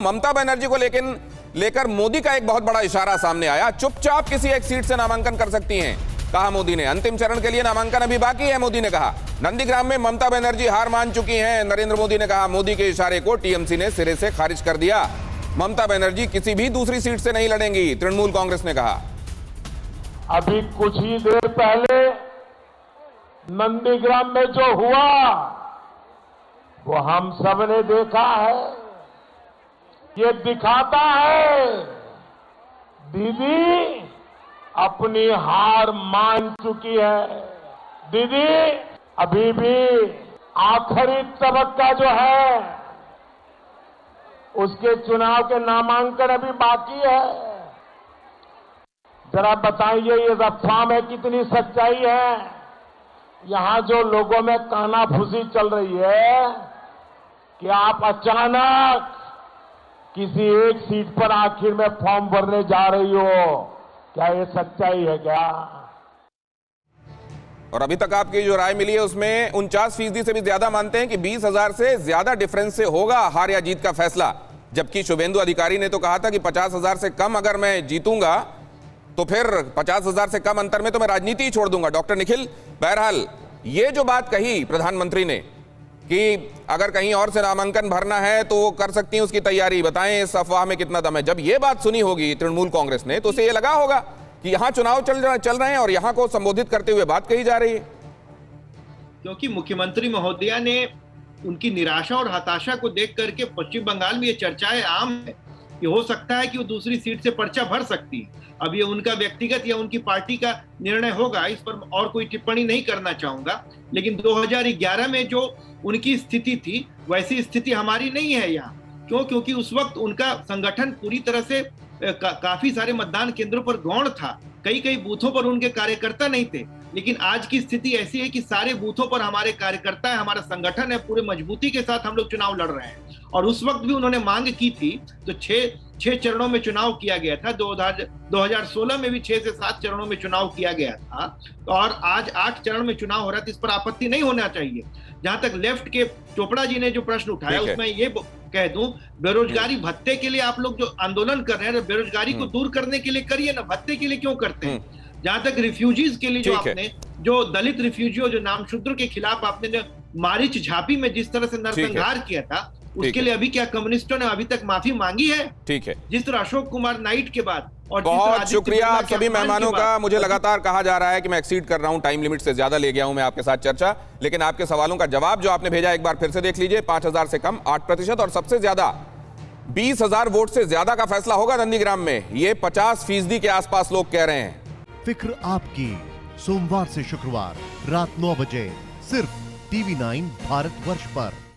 ममता बनर्जी को लेकर मोदी का एक बहुत बड़ा इशारा सामने आया। चुपचाप किसी एक सीट से नामांकन कर सकती हैं, कहा मोदी ने। अंतिम चरण के लिए नामांकन अभी बाकी है, मोदी ने कहा। नंदीग्राम में ममता बनर्जी हार मान चुकी हैं, नरेंद्र मोदी ने कहा। मोदी के इशारे को टीएमसी ने सिरे से खारिज कर दिया। ममता बनर्जी किसी भी दूसरी सीट से नहीं लड़ेंगी, तृणमूल कांग्रेस ने कहा। अभी कुछ ही देर पहले नंदीग्राम में जो हुआ वो हम सब ने देखा है। ये दिखाता है दीदी अपनी हार मान चुकी है। दीदी अभी भी आखिरी तबक्का जो है उसके चुनाव के नामांकन अभी बाकी है। जरा बताइए ये अफवाह में कितनी सच्चाई है। यहां जो लोगों में कानाफूसी चल रही है कि आप अचानक किसी एक सीट पर आखिर में फॉर्म भरने जा रही हो, क्या ये सच्चाई है क्या? और अभी तक आपकी जो राय मिली है उसमें 49% से भी ज्यादा मानते हैं कि 20,000 से ज्यादा डिफरेंस से होगा हार या जीत का फैसला। जबकि शुभेंदु अधिकारी ने तो कहा था कि 50,000 से कम अगर मैं जीतूंगा तो फिर 50,000 से कम अंतर में तो मैं राजनीति ही छोड़ दूंगा। डॉक्टर निखिल, बहरहाल ये जो बात कही प्रधानमंत्री ने कि अगर कहीं और से नामांकन भरना है तो वो कर सकती हैं, उसकी तैयारी बताएं, इस अफवाह में कितना दम है। जब ये बात सुनी होगी तृणमूल कांग्रेस ने तो उसे ये लगा होगा कि यहां चुनाव चल रहे हैं और यहां को संबोधित करते हुए बात कही जा रही है। क्योंकि मुख्यमंत्री महोदया ने उनकी निराशा और हताशा को देख करके पश्चिम बंगाल में ये चर्चाएं आम है कि हो सकता है कि वो दूसरी सीट से पर्चा भर सकती है। अब ये उनका व्यक्तिगत या उनकी पार्टी का निर्णय होगा, इस पर और कोई टिप्पणी नहीं करना चाहूंगा। लेकिन 2011 में जो उनकी स्थिति थी वैसी स्थिति हमारी नहीं है यहाँ। क्यों? क्योंकि उस वक्त उनका संगठन पूरी तरह से काफी सारे मतदान केंद्रों पर गौण था, कई बूथों पर उनके कार्यकर्ता नहीं थे। लेकिन आज की स्थिति ऐसी है कि सारे बूथों पर हमारे कार्यकर्ता है, हमारा संगठन है, पूरे मजबूती के साथ हम लोग चुनाव लड़ रहे हैं। और उस वक्त भी उन्होंने मांग की थी तो छह चरणों में चुनाव किया गया था। 2016 में भी 6 से 7 चरणों में चुनाव किया गया था और आज 8 चरण में चुनाव हो रहा था। इस पर आपत्ति नहीं होना चाहिए। जहां तक लेफ्ट के चोपड़ा जी ने जो प्रश्न उठाया उसमें ये कह दूं, बेरोजगारी भत्ते के लिए आप लोग जो आंदोलन कर रहे हैं, बेरोजगारी को दूर करने के लिए करिए ना, भत्ते के लिए क्यों करते हैं? जहां तक रिफ्यूजीज के लिए जो आपने जो दलित रिफ्यूजी जो नामशूद्र के खिलाफ आपने जो मारिच झापी में जिस तरह से नरसंहार किया था उसके लिए अभी क्या कम्युनिस्टों ने अभी तक माफी मांगी है? ठीक है। जिस तरह अशोक कुमार नाइट के बाद और बहुत शुक्रिया आप सभी मेहमानों का। मुझे लगातार कहा जा रहा है कि मैं एक्सीड कर रहा हूं, टाइम लिमिट से ज्यादा ले गया हूं मैं आपके साथ चर्चा। लेकिन आपके सवालों का जवाब जो आपने भेजा एक बार फिर से देख लीजिए। 5,000 से कम 8% और सबसे ज्यादा 20,000 वोट से ज्यादा का फैसला होगा नंदीग्राम में, ये 50% के आसपास लोग कह रहे हैं। फिक्र आपकी, सोमवार से शुक्रवार रात 9 बजे सिर्फ TV9 भारतवर्ष पर।